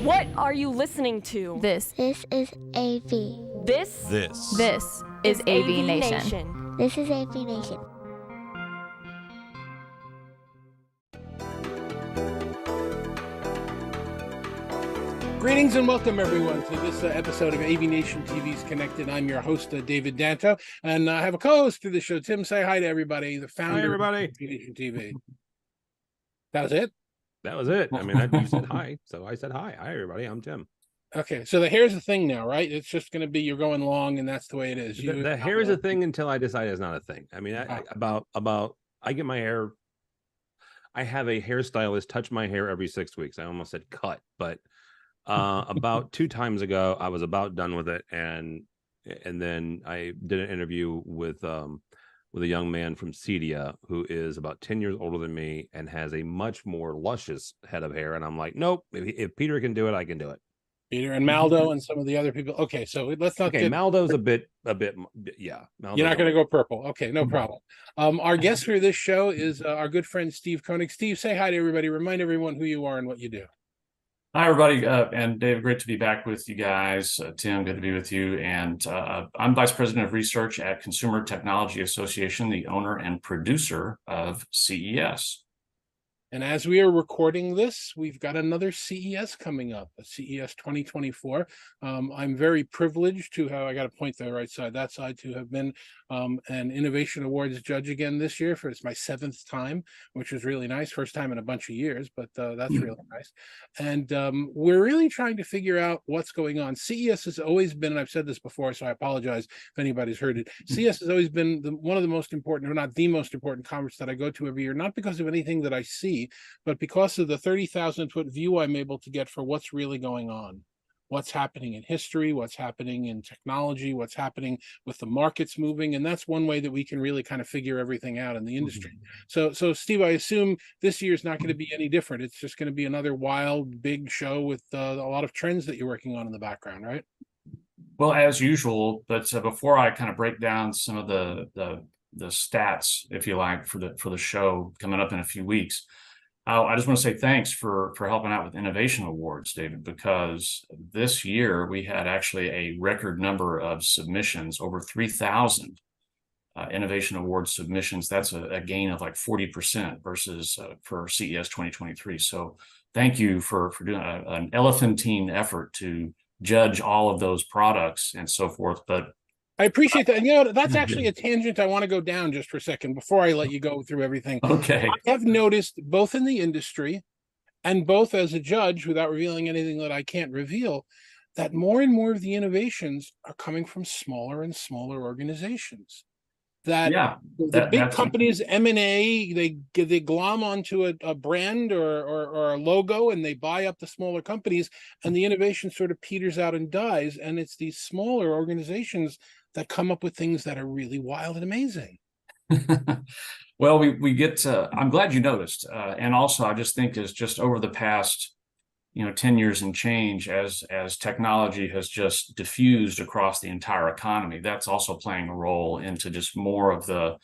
What are you listening to? This This is AV. This is AV Nation. This is AV Nation. Greetings and welcome, everyone, to this episode of AV Nation TV's Connected. I'm your host, David Danto, and I have a co-host to the show. Tim, say hi to everybody, the founder of AV Nation TV. That was it? That was it. I mean, you said hi, so I said hi. Hi, everybody. I'm Tim. Okay, so here's the thing now, right? It's just going to be you're going long, and that's the way it is. The hair is a thing until I decide it's not a thing. I mean, I get my hair. I have a hairstylist touch my hair every 6 weeks. I almost said cut, but about 2 times ago, I was about done with it, and then I did an interview with a young man from Cedia who is about 10 years older than me and has a much more luscious head of hair. And I'm like, nope, if Peter can do it, I can do it. Peter and Maldo and some of the other people. Okay, so let's not get... Maldo's a bit, yeah. Maldo's You're not going to go purple. Okay, no problem. Our guest for this show is our good friend, Steve Koenig. Steve, say hi to everybody. Remind everyone who you are and what you do. Hi, everybody. And Dave, great to be back with you guys. Tim, good to be with you. And I'm Vice President of Research at Consumer Technology Association, the owner and producer of CES. And as we are recording this, we've got another CES coming up, a CES 2024. I'm very privileged to have, I got to point the right side, that side, to have been an Innovation Awards judge again this year. It's my 7th time, which is really nice. First time in a bunch of years, but that's really nice. And we're really trying to figure out what's going on. CES has always been, and I've said this before, so I apologize if anybody's heard it. CES has always been one of the most important, or not the most important conference that I go to every year, not because of anything that I see, but because of the 30,000-foot view I'm able to get for what's really going on, what's happening in history, what's happening in technology, what's happening with the markets moving. And that's one way that we can really kind of figure everything out in the industry. So Steve, I assume this year's not going to be any different. It's just going to be another wild, big show with a lot of trends that you're working on in the background, right? Well, as usual, but before I kind of break down some of the stats, if you like, for the show coming up in a few weeks, I just want to say thanks for helping out with Innovation Awards, David, because this year we had actually a record number of submissions, over 3,000 Innovation Awards submissions. That's a gain of like 40% versus for CES 2023. So thank you for doing an elephantine effort to judge all of those products and so forth. But I appreciate that. And, you know, that's actually a tangent I want to go down just for a second before I let you go through everything. Okay. I have noticed both in the industry and both as a judge, without revealing anything that I can't reveal, that more and more of the innovations are coming from smaller and smaller organizations. The big companies, M&A, they glom onto a brand or a logo, and they buy up the smaller companies, and the innovation sort of peters out and dies. And it's these smaller organizations that come up with things that are really wild and amazing. Well, we get I'm glad you noticed. And also, I just think is just over the past 10 years and change, as technology has just diffused across the entire economy, that's also playing a role into just more of the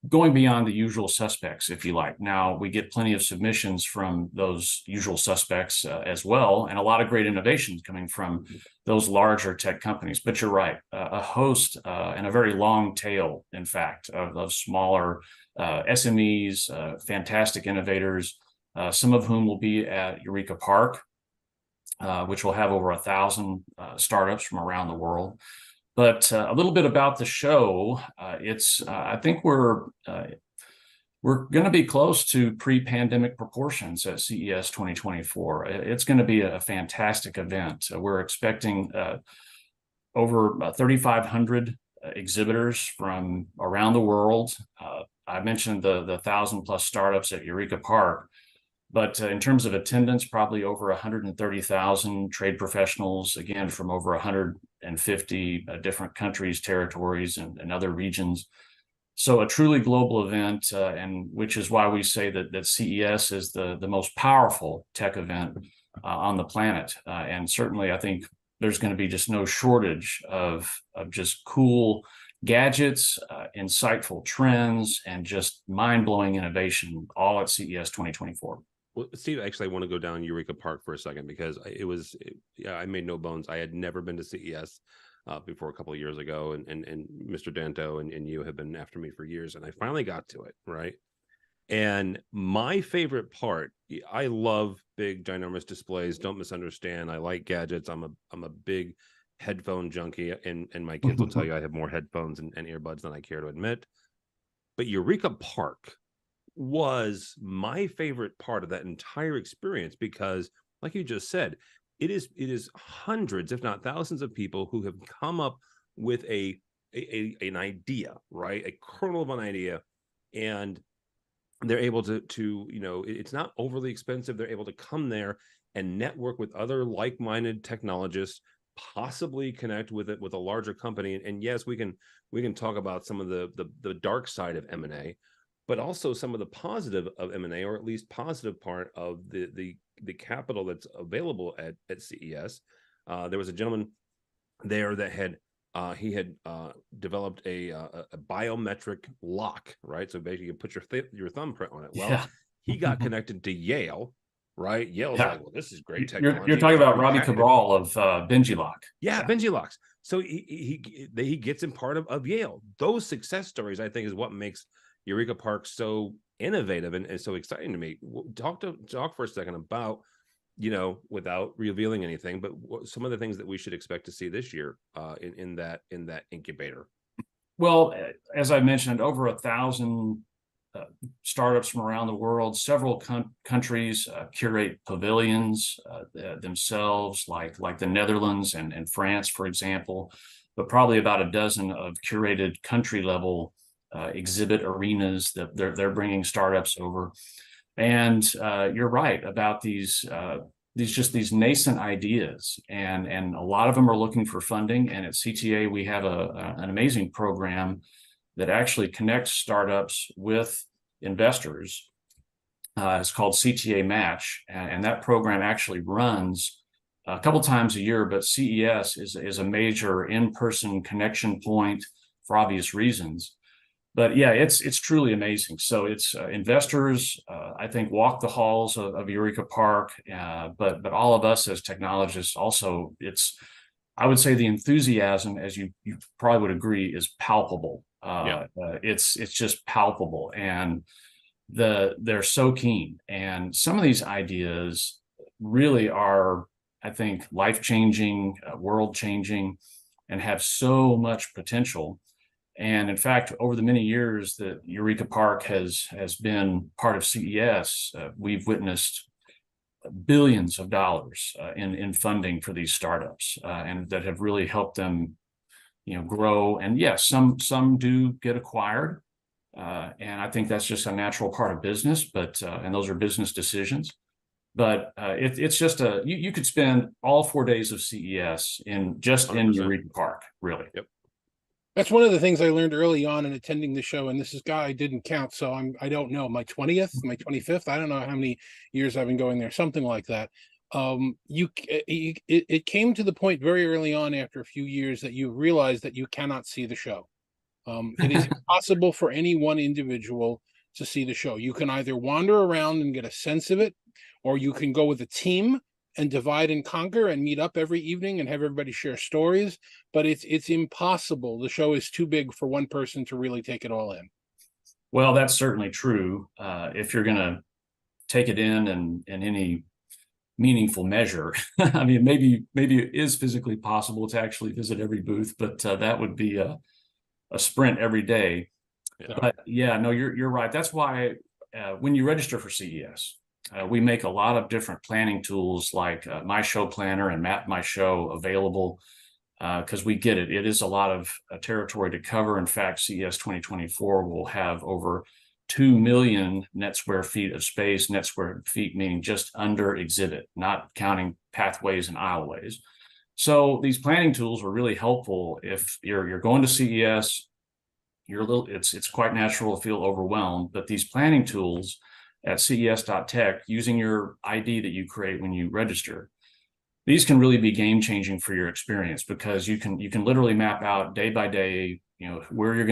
going beyond the usual suspects, if you like. Now, we get plenty of submissions from those usual suspects as well, and a lot of great innovations coming from those larger tech companies. But you're right, a host and a very long tail, in fact, of smaller SMEs, fantastic innovators, some of whom will be at Eureka Park, which will have over 1,000 startups from around the world. But a little bit about the show. I think we're going to be close to pre-pandemic proportions at CES 2024. It's going to be a fantastic event. We're expecting over 3,500 exhibitors from around the world. I mentioned the 1,000+ startups at Eureka Park. But in terms of attendance, probably over 130,000 trade professionals, again, from over 150 different countries, territories, and other regions. So a truly global event, and which is why we say that CES is the most powerful tech event on the planet. And certainly, I think there's going to be just no shortage of just cool gadgets, insightful trends, and just mind-blowing innovation, all at CES 2024. Well, Steve, actually, I want to go down Eureka Park for a second because I made no bones. I had never been to CES before a couple of years ago, and Mr. Danto and you have been after me for years, and I finally got to it, right? And my favorite part, I love big, ginormous displays. Don't misunderstand. I like gadgets. I'm a big headphone junkie, and my kids will tell you I have more headphones and earbuds than I care to admit. But Eureka Park was my favorite part of that entire experience because, like you just said, it is hundreds, if not thousands, of people who have come up with an idea, right? A kernel of an idea, and they're able to it's not overly expensive. They're able to come there and network with other like-minded technologists, possibly connect with a larger company. And yes, we can talk about some of the dark side of M&A, but also some of the positive of M&A, or at least positive part of the capital that's available at CES. There was a gentleman there that had developed a biometric lock, right? So basically you put your thumbprint on it. Well, he got connected to Yale, right? Yale's like, well, this is great technology. You're talking about Robbie Cabral of Benji Lock. Yeah, Benji Locks. So he gets in part of Yale. Those success stories, I think, is what makes Eureka Park so innovative and so exciting to me. Talk for a second about, without revealing anything, but some of the things that we should expect to see this year in that incubator. Well, as I mentioned, over 1,000 startups from around the world. Several countries curate pavilions themselves, like the Netherlands and France, for example, but probably about a dozen of curated country level exhibit arenas that they're bringing startups over. And you're right about these nascent ideas, and a lot of them are looking for funding. And at CTA, we have an amazing program that actually connects startups with investors. It's called CTA Match, and that program actually runs a couple times a year. But CES is a major in-person connection point for obvious reasons. But yeah, it's truly amazing. So it's investors, I think, walk the halls of Eureka Park, but all of us as technologists also, I would say the enthusiasm, as you probably would agree, is palpable. It's just palpable, and they're so keen. And some of these ideas really are, I think, life-changing, world-changing, and have so much potential. And in fact, over the many years that Eureka Park has been part of CES, we've witnessed billions of dollars in funding for these startups, and that have really helped them, grow. And yes, some do get acquired, and I think that's just a natural part of business. But and those are business decisions. But it's just you could spend all 4 days of CES in 100%. Eureka Park, really. Yep. That's one of the things I learned early on in attending the show, and I didn't count, so I don't know, my 20th, my 25th, I don't know how many years I've been going there, something like that. It came to the point very early on after a few years that you realize that you cannot see the show. It is impossible for any one individual to see the show. You can either wander around and get a sense of it, or you can go with a team and divide and conquer and meet up every evening and have everybody share stories. But it's impossible. The show is too big for one person to really take it all in. Well, that's certainly true. If you're going to take it in any meaningful measure, I mean, maybe it is physically possible to actually visit every booth, but that would be a sprint every day. Yeah. But yeah, no, you're right. That's why when you register for CES, we make a lot of different planning tools like My Show Planner and Map My Show available, because we get it. It is a lot of territory to cover. In fact, CES 2024 will have over 2 million net square feet of space, net square feet meaning just under exhibit, not counting pathways and aisleways. So these planning tools are really helpful if you're going to CES. It's quite natural to feel overwhelmed, but these planning tools at ces.tech, using your ID that you create when you register, these can really be game-changing for your experience, because you can literally map out day by day, where you're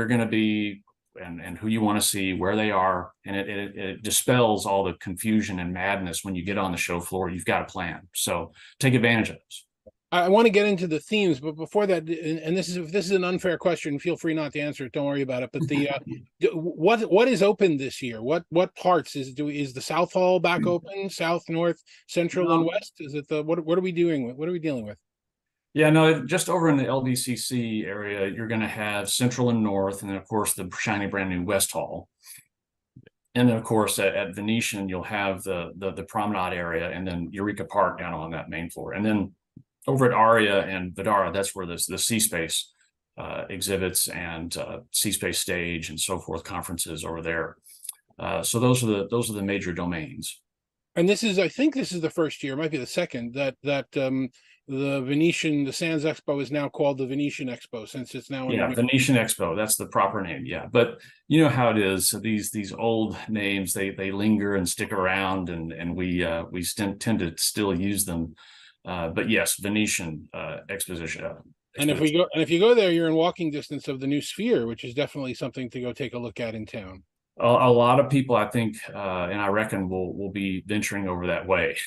gonna be, and who you want to see, where they are, and it dispels all the confusion and madness when you get on the show floor. You've got a plan, so take advantage of this. I want to get into the themes, but before that, and this is, if this is an unfair question, feel free not to answer it. Don't worry about it. But the what is open this year? What parts is the South Hall back open? South, North, Central, and West? Is it the what are we doing with? What are we dealing with? Yeah, no, just over in the LDCC area, you're going to have Central and North, and then of course the shiny brand new West Hall. And then of course at Venetian, you'll have the promenade area, and then Eureka Park down on that main floor, and then over at Aria and Vidara, that's where the C-Space exhibits and C-Space stage and so forth, conferences over there. So those are the major domains. And this is, I think this is the first year, it might be the second, that the Venetian, the Sands Expo is now called the Venetian Expo, since it's now in Venetian Expo. That's the proper name. Yeah, but you know how it is. These old names, they linger and stick around, and we tend to still use them. But yes, Venetian exposition. And if you go there, you're in walking distance of the new Sphere, which is definitely something to go take a look at in town. A lot of people, I think, and I reckon will be venturing over that way.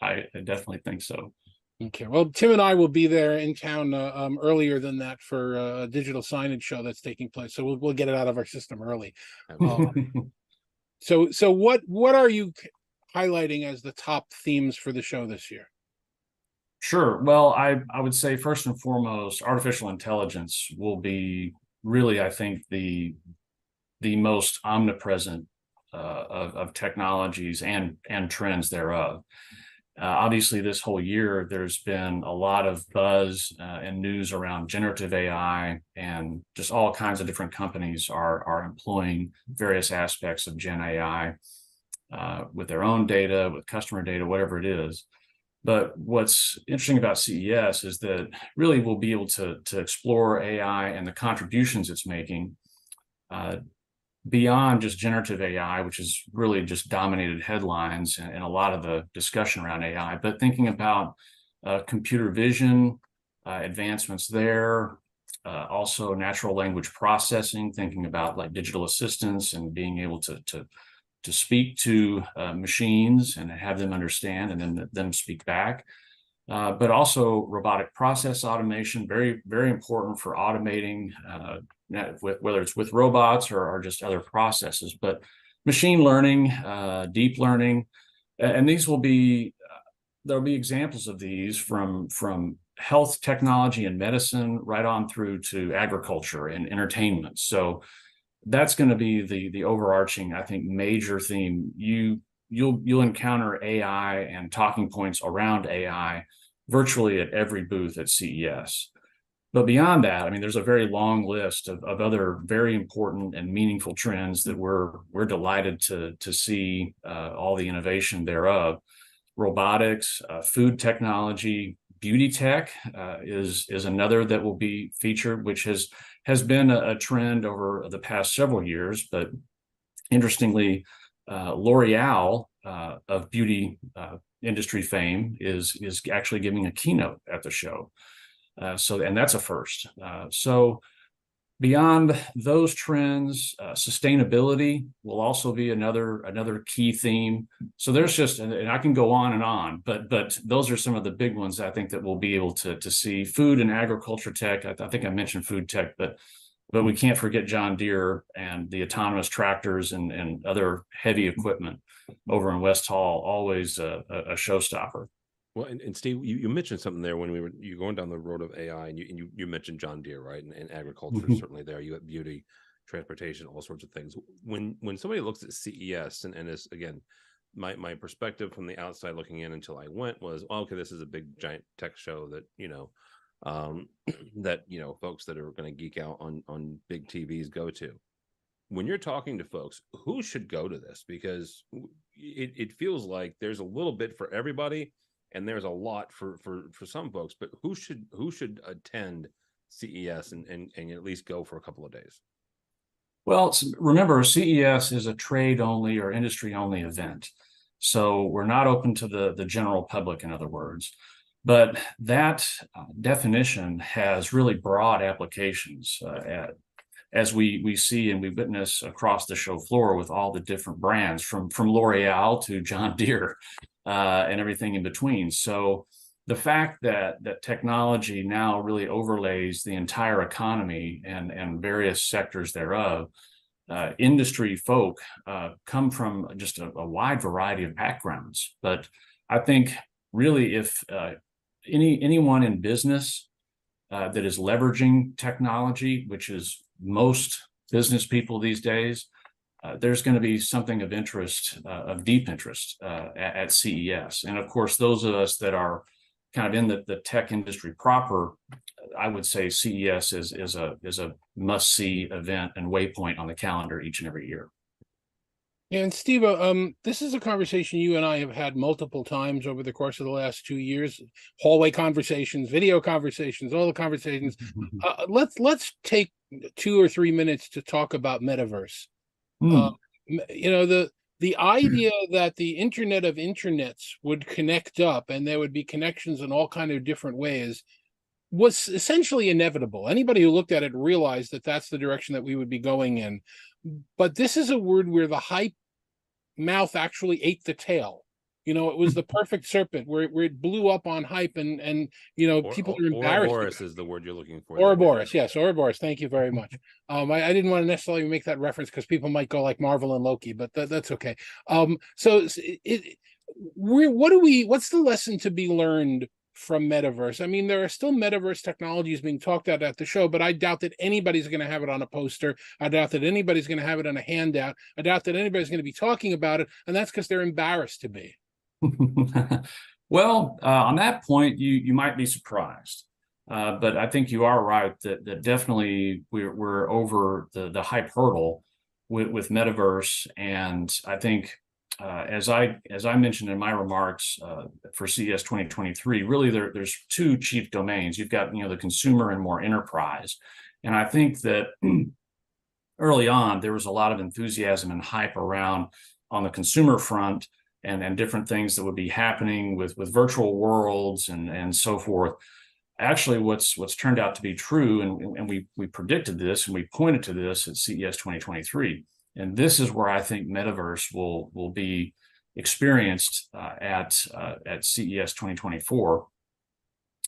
I definitely think so. Okay, well, Tim and I will be there in town earlier than that for a digital signage show that's taking place. So we'll get it out of our system early. So what are you highlighting as the top themes for the show this year? Sure. Well, I would say first and foremost, artificial intelligence will be really, I think, the most omnipresent of technologies and trends thereof. Obviously, this whole year, there's been a lot of buzz and news around generative AI, and just all kinds of different companies are employing various aspects of Gen AI with their own data, with customer data, whatever it is. But what's interesting about CES is that really we'll be able to explore AI and the contributions it's making beyond just generative AI, which has really just dominated headlines and a lot of the discussion around AI, but thinking about computer vision, advancements there, also natural language processing, thinking about like digital assistants and being able to speak to machines and have them understand and then them speak back. But also robotic process automation, very, very important for automating, whether it's with robots or just other processes. But machine learning, deep learning, and these will be, there'll be examples of these from health technology and medicine right on through to agriculture and entertainment. So that's going to be the overarching, I think, major theme. You'll encounter AI and talking points around AI virtually at every booth at CES. But beyond that, I mean, there's a very long list of other very important and meaningful trends that we're delighted to see all the innovation thereof. Robotics, food technology, beauty tech is another that will be featured, which has been a trend over the past several years. But interestingly, L'Oreal of beauty industry fame is actually giving a keynote at the show. And that's a first. So beyond those trends, sustainability will also be another key theme. So there's just, and I can go on, but those are some of the big ones I think that we'll be able to see. Food and agriculture tech. I think I mentioned food tech, but we can't forget John Deere and the autonomous tractors and other heavy equipment over in West Hall. Always a showstopper. Well, and Steve, you mentioned something there when you're going down the road of AI, and you mentioned John Deere, right? And agriculture is certainly there. You have beauty, transportation, all sorts of things. When somebody looks at CES, and is, again, my perspective from the outside looking in until I went was, well, okay, this is a big giant tech show that that folks that are going to geek out on big TVs go to. When you're talking to folks, who should go to this? Because it feels like there's a little bit for everybody. And there's a lot for some folks, but who should attend CES and at least go for a couple of days? Well, remember, CES is a trade only or industry only event. So we're not open to the general public, in other words. But that definition has really broad applications. as we see and we witness across the show floor with all the different brands from L'Oreal to John Deere and everything in between. So the fact that technology now really overlays the entire economy and various sectors thereof, industry folk come from just a wide variety of backgrounds. But I think really if anyone in business that is leveraging technology, which is most business people these days, there's going to be something of interest, of deep interest at CES. And of course, those of us that are kind of in the tech industry proper, I would say CES is a must-see event and waypoint on the calendar each and every year. Yeah, and Steve, this is a conversation you and I have had multiple times over the course of the last 2 years. Hallway conversations, video conversations, all the conversations. Let's take 2 or 3 minutes to talk about metaverse. The idea that the internet of internets would connect up and there would be connections in all kind of different ways was essentially inevitable. Anybody who looked at it realized that that's the direction that we would be going in. But this is a word where the hype mouth actually ate the tail. It was the perfect serpent where it blew up on hype and people are embarrassed. Ouroboros is the word you're looking for. Ouroboros, yes, Ouroboros. Thank you very much. I didn't want to necessarily make that reference because people might go like Marvel and Loki, but that's okay. What's the lesson to be learned from metaverse? I mean, there are still metaverse technologies being talked about at the show, but I doubt that anybody's going to have it on a poster. I doubt that anybody's going to have it on a handout. I doubt that anybody's going to be talking about it, and that's because they're embarrassed to be. Well, on that point, you might be surprised, but I think you are right that definitely we're over the hype hurdle with metaverse, and I think as I mentioned in my remarks for CES 2023, really there's two chief domains. You've got the consumer and more enterprise, and I think that early on there was a lot of enthusiasm and hype around on the consumer front. And different things that would be happening with virtual worlds and so forth. Actually, what's turned out to be true, and we predicted this and we pointed to this at CES 2023, and this is where I think metaverse will be experienced at CES 2024,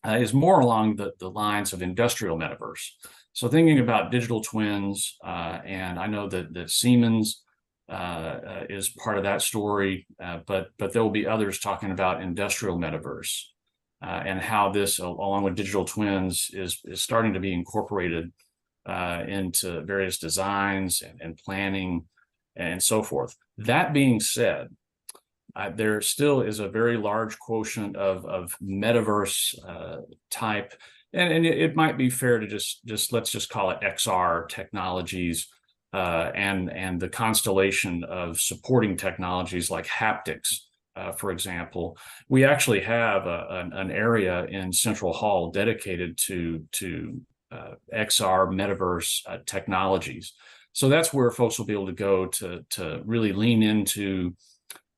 is more along the lines of industrial metaverse. So thinking about digital twins, and I know that Siemens is part of that story, but there will be others talking about industrial metaverse and how this, along with digital twins, is starting to be incorporated into various designs and planning and so forth. That being said, there still is a very large quotient of metaverse type, and it might be fair to just let's just call it XR technologies. And the constellation of supporting technologies like haptics, for example. We actually have an area in Central Hall dedicated to XR metaverse technologies. So that's where folks will be able to go to really lean into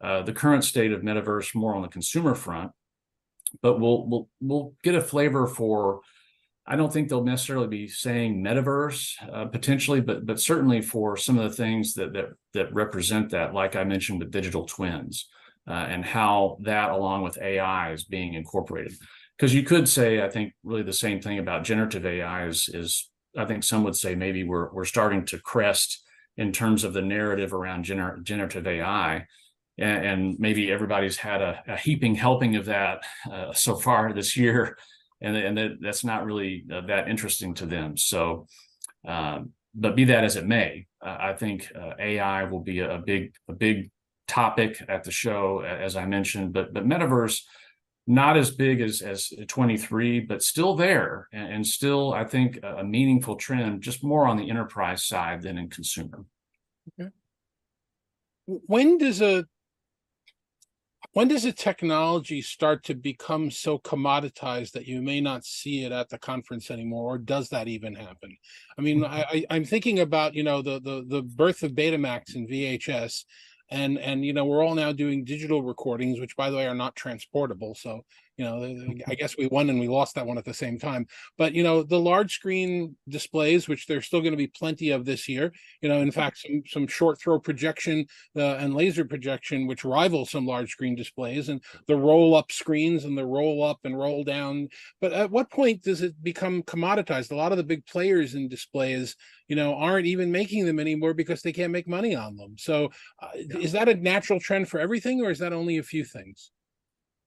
the current state of metaverse more on the consumer front. But we'll get a flavor for. I don't think they'll necessarily be saying metaverse potentially, but certainly for some of the things that represent that, like I mentioned with digital twins and how that, along with AI, is being incorporated. Because you could say, I think, really the same thing about generative AI is I think some would say maybe we're starting to crest in terms of the narrative around generative AI, and maybe everybody's had a heaping helping of that so far this year. And that's not really that interesting to them. So, but be that as it may, I think AI will be a big topic at the show, as I mentioned. But metaverse, not as big as 23, but still there, and still I think a meaningful trend, just more on the enterprise side than in consumer. Okay. When does a technology start to become so commoditized that you may not see it at the conference anymore, or does that even happen? I mean, I'm thinking about the birth of Betamax and VHS, and we're all now doing digital recordings, which, by the way, are not transportable. So I guess we won and we lost that one at the same time. But the large screen displays, which there's still going to be plenty of this year. In fact, some short throw projection and laser projection, which rival some large screen displays, and the roll up screens and the roll up and roll down. But at what point does it become commoditized? A lot of the big players in displays, aren't even making them anymore because they can't make money on them. So is that a natural trend for everything, or is that only a few things?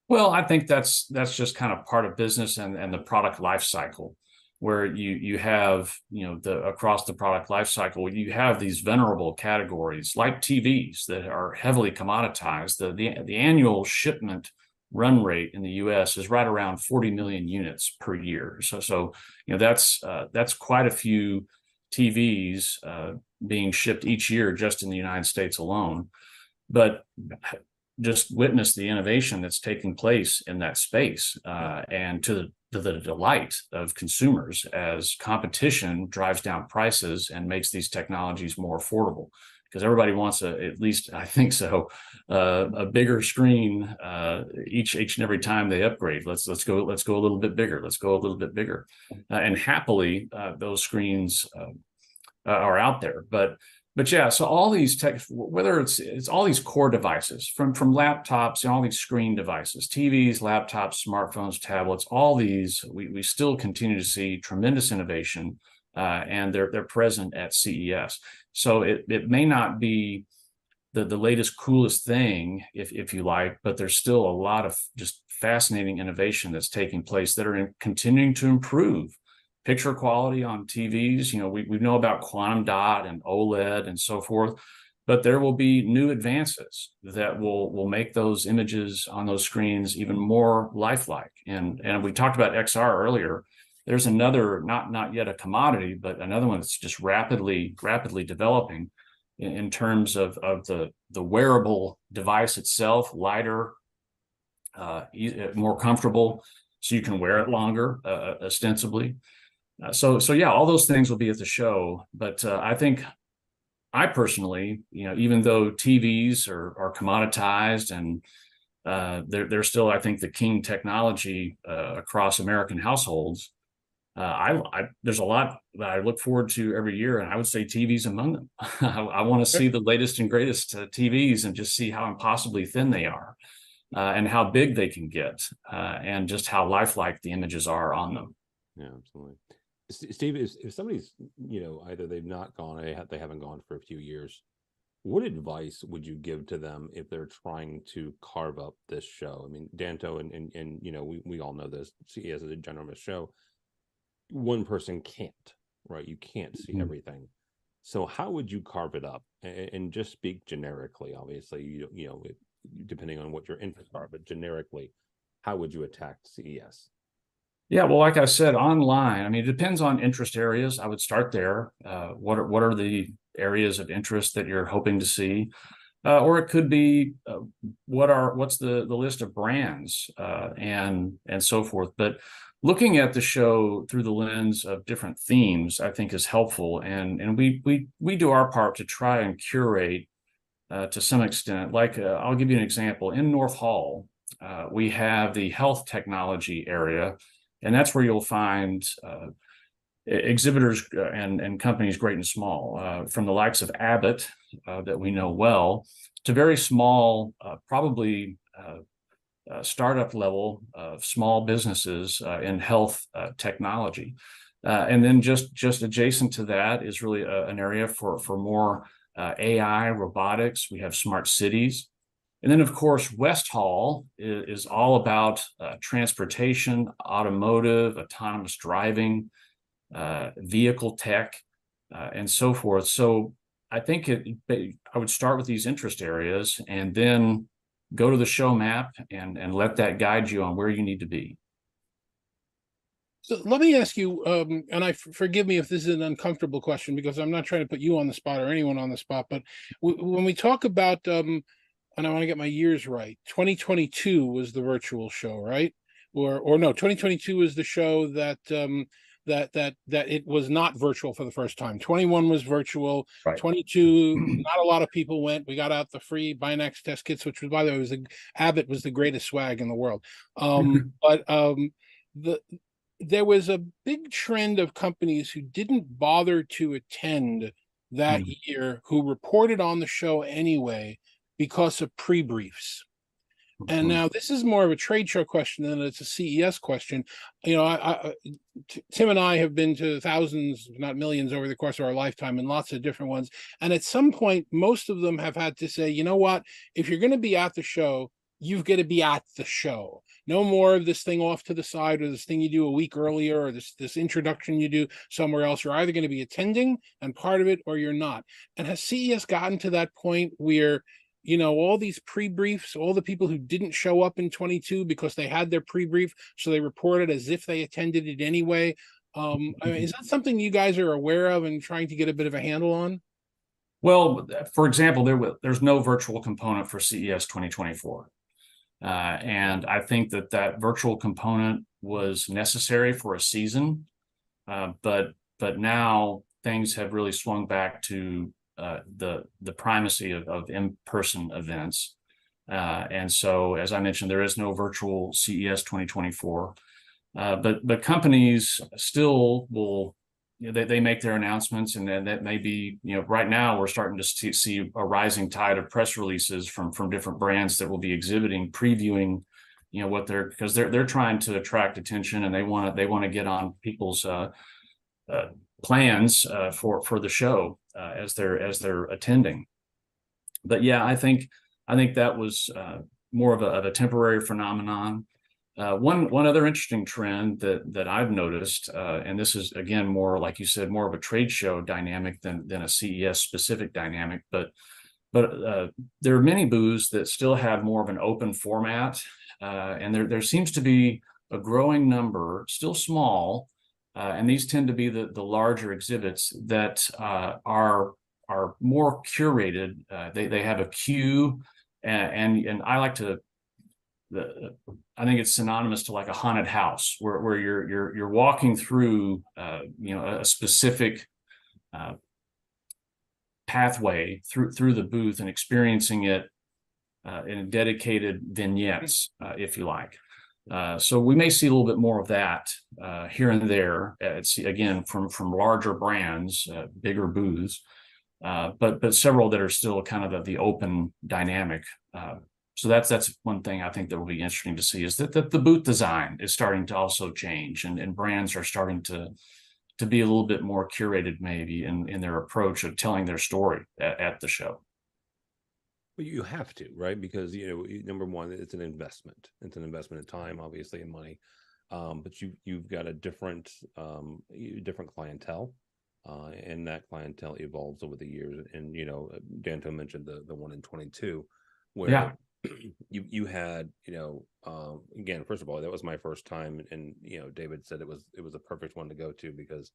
Well, I think that's just kind of part of business and the product life cycle, where you have, across the product life cycle, you have these venerable categories like TVs that are heavily commoditized. The annual shipment run rate in the US is right around 40 million units per year. So that's quite a few TVs being shipped each year just in the United States alone. But just witness the innovation that's taking place in that space, and to the delight of consumers as competition drives down prices and makes these technologies more affordable. Because everybody wants at least I think so, a bigger screen each and every time they upgrade. Let's go a little bit bigger. Let's go a little bit bigger, and happily those screens are out there. But yeah, so all these tech, whether it's all these core devices from laptops and all these screen devices, TVs, laptops, smartphones, tablets, all these, we still continue to see tremendous innovation, and they're present at CES. So it may not be the latest, coolest thing, if you like, but there's still a lot of just fascinating innovation that's taking place that are continuing to improve picture quality on TVs. We know about quantum dot and OLED and so forth, but there will be new advances that will make those images on those screens even more lifelike. And we talked about XR earlier. There's another, not yet a commodity, but another one that's just rapidly developing in terms of the wearable device itself, lighter, more comfortable, so you can wear it longer, ostensibly. So yeah, all those things will be at the show. But I think I personally, even though TVs are commoditized and they're still, I think, the king technology across American households, there's a lot that I look forward to every year, and I would say TVs among them. I want to see the latest and greatest TVs and just see how impossibly thin they are, and how big they can get, and just how lifelike the images are on them. Yeah, absolutely. Steve, if somebody's, either they've not gone, or they haven't gone for a few years, what advice would you give to them if they're trying to carve up this show? I mean, Danto and we all know this, CES is a ginormous show. One person can't, right? You can't see everything. So how would you carve it up? And just speak generically, obviously, depending on what your interests are, but generically, how would you attack CES? Yeah, well, like I said, online, I mean, it depends on interest areas. I would start there. What are the areas of interest that you're hoping to see? Or it could be what's the list of brands and so forth. But looking at the show through the lens of different themes, I think, is helpful. And we do our part to try and curate to some extent. Like I'll give you an example. In North Hall, we have the health technology area. And that's where you'll find exhibitors and companies great and small, from the likes of Abbott, that we know well, to very small, probably startup level of small businesses in health technology. And then just adjacent to that is really an area for more AI, robotics. We have smart cities. And then, of course, West Hall is all about transportation, automotive, autonomous driving, vehicle tech, and so forth. So I think I would start with these interest areas and then go to the show map and let that guide you on where you need to be. So let me ask you, and forgive me if this is an uncomfortable question, because I'm not trying to put you on the spot or anyone on the spot, but when we talk about and I want to get my years right, 2022 was the virtual show, right? Or no, 2022 was the show that that it was not virtual for the first time. 21 was virtual. Right. 22, not a lot of people went. We got out the free Binax test kits, which was, by the way, Abbott was the greatest swag in the world. There was a big trend of companies who didn't bother to attend that year, who reported on the show anyway because of pre-briefs. And now this is more of a trade show question than it's a CES question. You know, Tim and I have been to thousands, if not millions, over the course of our lifetime, and lots of different ones. And at some point, most of them have had to say, you know what, if you're going to be at the show, you've got to be at the show. No more of this thing off to the side, or this thing you do a week earlier, or this introduction you do somewhere else. You're either going to be attending and part of it, or you're not. And has CES gotten to that point where, you know, all these pre-briefs, all the people who didn't show up in 22 because they had their pre-brief, so they reported as if they attended it anyway. I mean, is that something you guys are aware of and trying to get a bit of a handle on? Well, for example, there's no virtual component for CES 2024. And I think that virtual component was necessary for a season, but now things have really swung back to the primacy of in-person events. And so, as I mentioned, there is no virtual CES 2024, but companies still will, you know, they make their announcements, and then that may be, you know, right now we're starting to see a rising tide of press releases from different brands that will be exhibiting, previewing, you know, what because they're trying to attract attention, and they want to get on people's plans for the show as they're attending. But yeah, I think that was more of a temporary phenomenon. One other interesting trend that I've noticed, and this is again more, like you said, more of a trade show dynamic than a CES specific dynamic, but there are many booths that still have more of an open format, and there seems to be a growing number, still small, and these tend to be the larger exhibits that are more curated. They have a queue, and I like to. I think it's synonymous to like a haunted house, where you're walking through you know, a specific pathway through the booth and experiencing it in dedicated vignettes, if you like. So we may see a little bit more of that here and there. It's again from larger brands, bigger booths, but several that are still kind of the open dynamic. So that's one thing I think that will be interesting to see, is that the booth design is starting to also change, and brands are starting to be a little bit more curated, maybe in their approach of telling their story at the show. Well, you have to, right? Because, you know, number one, it's an investment. It's an investment in time, obviously, and money. But you've got a different clientele, and that clientele evolves over the years. And you know, Danto mentioned the one in 22, where. Yeah. You had, you know, again, first of all, that was my first time, and you know, David said it was a perfect one to go to because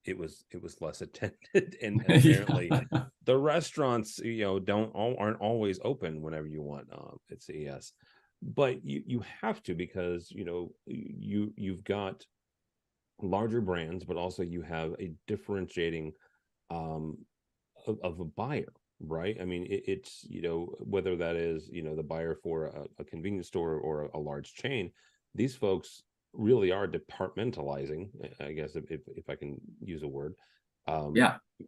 it was less attended, and apparently the restaurants, you know, aren't always open whenever you want at CES, but you have to, because you know, you've got larger brands, but also you have a differentiating of a buyer. Right. I mean, it's, you know, whether that is, you know, the buyer for a convenience store or a large chain, these folks really are departmentalizing, I guess, if I can use a word,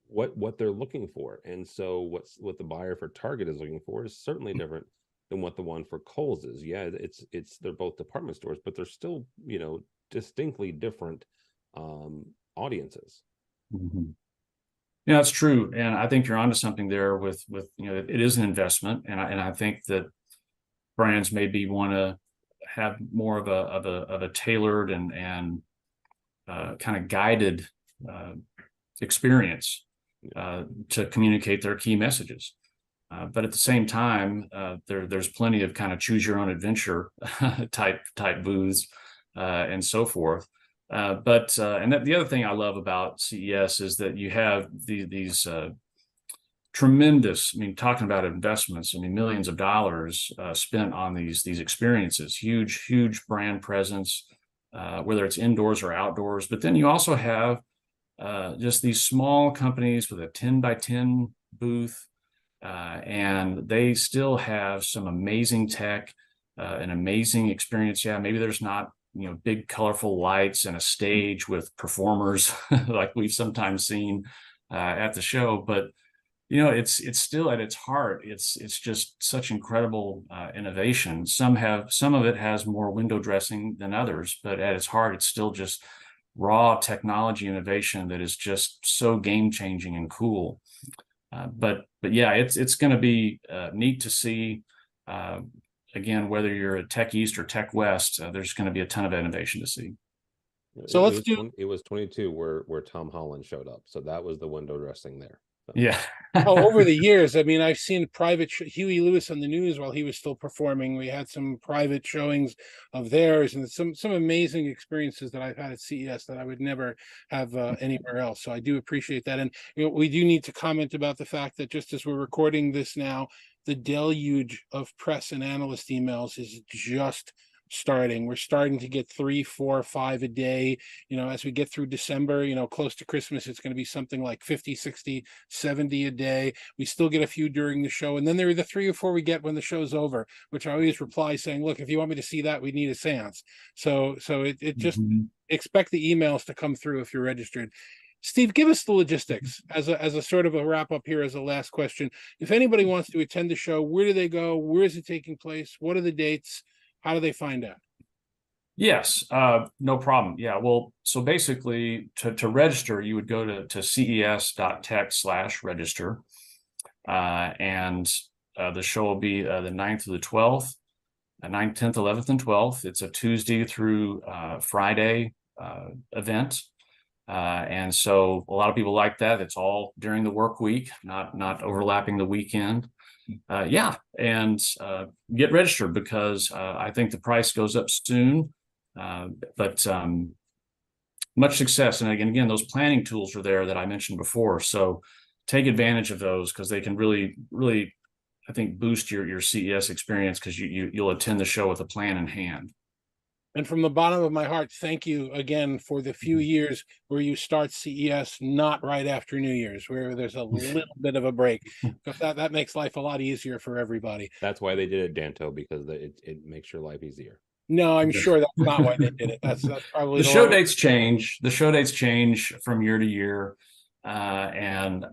what they're looking for. And so what the buyer for Target is looking for is certainly different than what the one for Kohl's is. Yeah, they're both department stores, but they're still, you know, distinctly different audiences. Mm-hmm. Yeah, that's true, and I think you're onto something there. With you know, it is an investment, and I think that brands maybe want to have more of a tailored and kind of guided experience to communicate their key messages. But at the same time, there's plenty of kind of choose your own adventure type booths and so forth. And the other thing I love about CES is that you have these tremendous, I mean, talking about investments, I mean, millions of dollars spent on these experiences, huge brand presence, whether it's indoors or outdoors. But then you also have just these small companies with a 10 by 10 booth, and they still have some amazing tech, an amazing experience. Yeah, maybe there's not, big colorful lights and a stage with performers like we've sometimes seen at the show, but it's still at its heart. It's just such incredible innovation. Some of it has more window dressing than others, but at its heart, it's still just raw technology innovation that is just so game changing and cool. But yeah, it's going to be neat to see. Again, whether you're at Tech East or Tech West, there's going to be a ton of innovation to see. So it was 22 where Tom Holland showed up. So that was the window dressing there. So. Yeah. Over the years, I mean, I've seen private Huey Lewis on the news while he was still performing. We had some private showings of theirs, and some amazing experiences that I've had at CES that I would never have anywhere else. So I do appreciate that. And we do need to comment about the fact that just as we're recording this now, the deluge of press and analyst emails is just starting. We're starting to get 3, 4, 5 a day. As we get through December, close to Christmas, it's going to be something like 50, 60, 70 a day. We still get a few during the show. And then there are the 3 or 4 we get when the show's over, which I always reply saying, look, if you want me to see that, we need a seance. So it just expect the emails to come through if you're registered. Steve, give us the logistics as a sort of a wrap up here as a last question. If anybody wants to attend the show, where do they go? Where is it taking place? What are the dates? How do they find out? Yes, no problem. Yeah, well, so basically to register, you would go to ces.tech/register. And the show will be the 9th to the 12th, 9th, 10th, 11th, and 12th. It's a Tuesday through Friday event. And so a lot of people like that. It's all during the work week, not overlapping the weekend. Yeah, and get registered because I think the price goes up soon. But much success. And again, those planning tools are there that I mentioned before. So take advantage of those because they can really, really, I think, boost your CES experience because you'll attend the show with a plan in hand. And from the bottom of my heart, thank you again for the few years where you start CES not right after New Year's, where there's a little bit of a break, because that makes life a lot easier for everybody. That's why they did it, Danto, because it makes your life easier. No, I'm sure that's not why they did it. That's probably the show dates change. The show dates change from year to year, and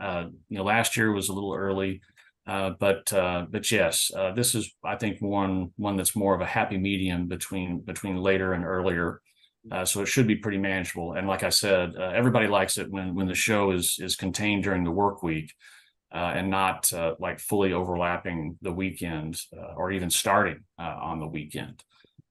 last year was a little early. But yes, this is, I think, one that's more of a happy medium between later and earlier. So it should be pretty manageable. And like I said, everybody likes it when the show is contained during the work week and not like fully overlapping the weekend or even starting on the weekend.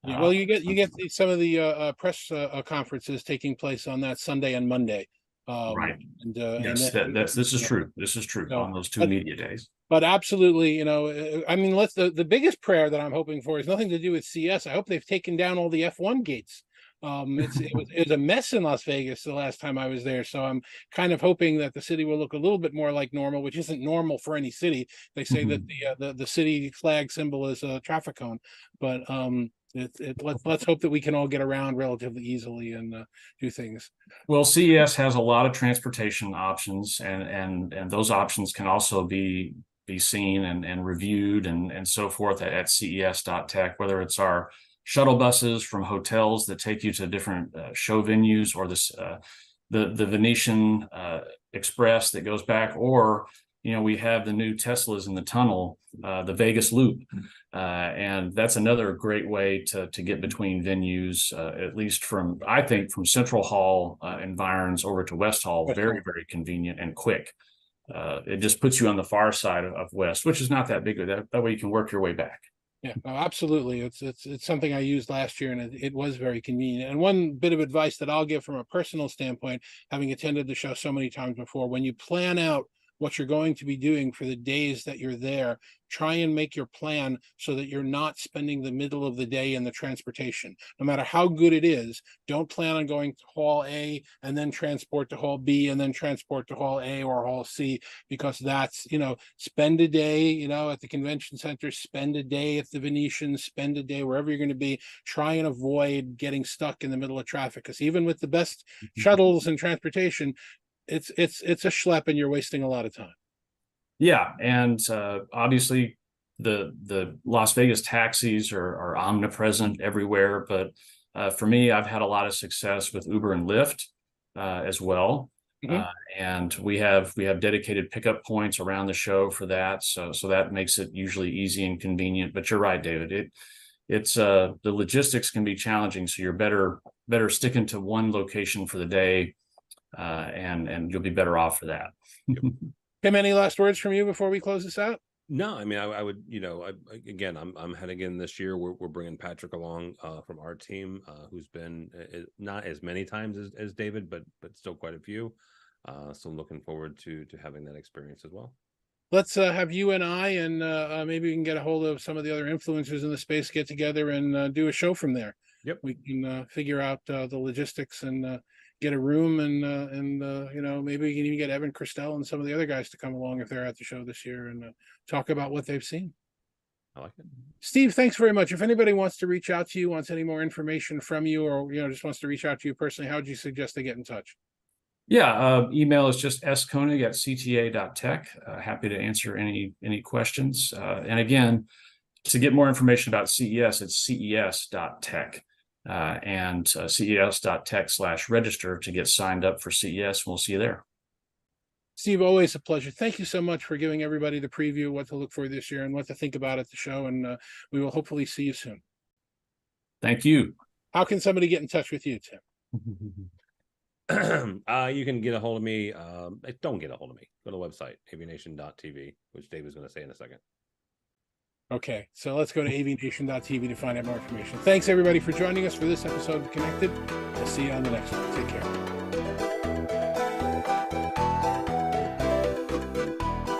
Yeah, well, you get some of the press conferences taking place on that Sunday and Monday. Right. And, yes, this is true. This is true on those 2 media days. But absolutely, I mean, the biggest prayer that I'm hoping for is nothing to do with CS. I hope they've taken down all the F1 gates. It was a mess in Las Vegas the last time I was there. So I'm kind of hoping that the city will look a little bit more like normal, which isn't normal for any city. They say that the city flag symbol is a traffic cone, but let's hope that we can all get around relatively easily and do things. Well, CES has a lot of transportation options, and those options can also be seen and reviewed and so forth at ces.tech, whether it's our shuttle buses from hotels that take you to different show venues, or the Venetian Express that goes back, or we have the new Teslas in the tunnel, the Vegas Loop, and that's another great way to get between venues, at least I think from Central Hall environs over to West Hall. Very, very convenient and quick. It just puts you on the far side of West, which is not that big. That way you can work your way back. Yeah, absolutely. It's something I used last year, and it was very convenient. And one bit of advice that I'll give from a personal standpoint, having attended the show so many times before, when you plan out what you're going to be doing for the days that you're there. Try and make your plan so that you're not spending the middle of the day in the transportation. No matter how good it is, don't plan on going to Hall A and then transport to Hall B and then transport to Hall A or Hall C, because that's, spend a day, at the convention center, spend a day at the Venetian, spend a day wherever you're going to be. Try and avoid getting stuck in the middle of traffic, because even with the best shuttles and transportation, it's a schlep and you're wasting a lot of time. Yeah, and obviously the Las Vegas taxis are omnipresent everywhere, but for me, I've had a lot of success with Uber and Lyft as well. And we have dedicated pickup points around the show for that, so that makes it usually easy and convenient. But you're right, David. It's the logistics can be challenging, so you're better sticking to one location for the day, and you'll be better off for that. Tim, any last words from you before we close this out? No, I mean, I would, again, I'm heading in this year. We're bringing Patrick along from our team, who's been not as many times as David, but still quite a few. So I'm looking forward to having that experience as well. Let's have you and I, and maybe we can get a hold of some of the other influencers in the space, get together and do a show from there. Yep. We can figure out the logistics and get a room, and maybe we can even get Evan Christel and some of the other guys to come along if they're at the show this year and talk about what they've seen. I like it. Steve, thanks very much. If anybody wants to reach out to you, wants any more information from you, or just wants to reach out to you personally, how would you suggest they get in touch? Yeah, email is just skoenig@cta.tech. Happy to answer any questions. And again, to get more information about CES, it's ces.tech. And ces.tech/register to get signed up for CES. We'll see you there. Steve, always a pleasure. Thank you so much for giving everybody the preview, what to look for this year and what to think about at the show. And we will hopefully see you soon. Thank you. How can somebody get in touch with you, Tim? You can get a hold of me. Don't get a hold of me. Go to the website, avnation.tv, which Dave is going to say in a second. Okay, so let's go to avnation.tv to find out more information. Thanks, everybody, for joining us for this episode of Connected. We'll see you on the next one. Take care.